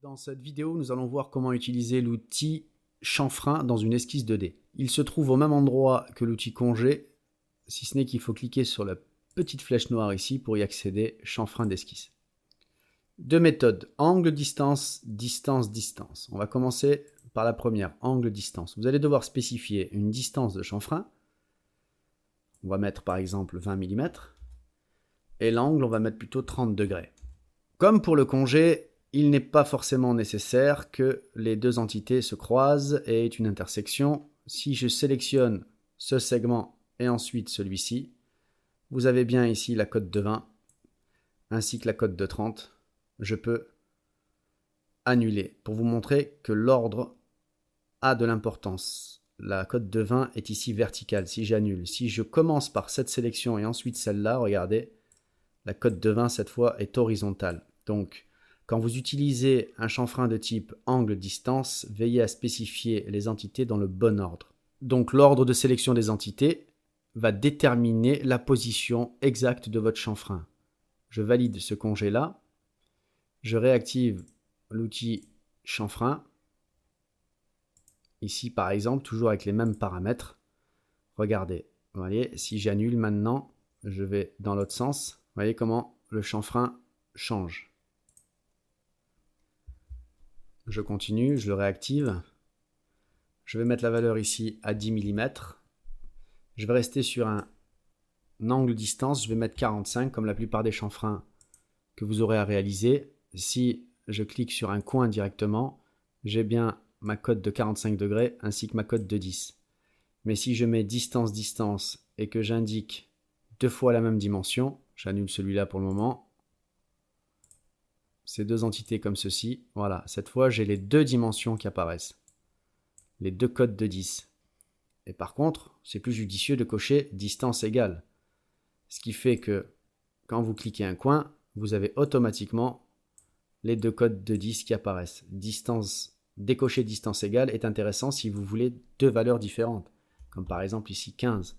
Dans cette vidéo, nous allons voir comment utiliser l'outil chanfrein dans une esquisse 2D. Il se trouve au même endroit que l'outil congé, si ce n'est qu'il faut cliquer sur la petite flèche noire ici pour y accéder, chanfrein d'esquisse. Deux méthodes, angle, distance, distance, distance. On va commencer par la première, angle, distance. Vous allez devoir spécifier une distance de chanfrein. On va mettre par exemple 20 mm. Et l'angle, on va mettre plutôt 30 degrés. Comme pour le congé, il n'est pas forcément nécessaire que les deux entités se croisent et aient une intersection. Si je sélectionne ce segment et ensuite celui-ci, vous avez bien ici la cote de 20 ainsi que la cote de 30. Je peux annuler pour vous montrer que l'ordre a de l'importance. La cote de 20 est ici verticale si j'annule. Si je commence par cette sélection et ensuite celle-là, regardez, la cote de 20 cette fois est horizontale. Donc, quand vous utilisez un chanfrein de type angle-distance, veillez à spécifier les entités dans le bon ordre. Donc l'ordre de sélection des entités va déterminer la position exacte de votre chanfrein. Je valide ce congé-là. Je réactive l'outil chanfrein. Ici par exemple, toujours avec les mêmes paramètres. Regardez, vous voyez, si j'annule maintenant, je vais dans l'autre sens. Vous voyez comment le chanfrein change. Je continue, je le réactive. Je vais mettre la valeur ici à 10 mm. Je vais rester sur un angle distance, je vais mettre 45 comme la plupart des chanfreins que vous aurez à réaliser. Si je clique sur un coin directement, j'ai bien ma cote de 45 degrés ainsi que ma cote de 10. Mais si je mets distance, distance et que j'indique deux fois la même dimension, j'annule celui-là pour le moment, ces deux entités comme ceci, voilà, cette fois j'ai les deux dimensions qui apparaissent, les deux cotes de 10. Et par contre, c'est plus judicieux de cocher distance égale, ce qui fait que quand vous cliquez un coin, vous avez automatiquement les deux cotes de 10 qui apparaissent. Décocher distance égale est intéressant si vous voulez deux valeurs différentes, comme par exemple ici 15.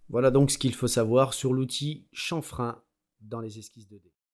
Voilà donc ce qu'il faut savoir sur l'outil chanfrein dans les esquisses 2D.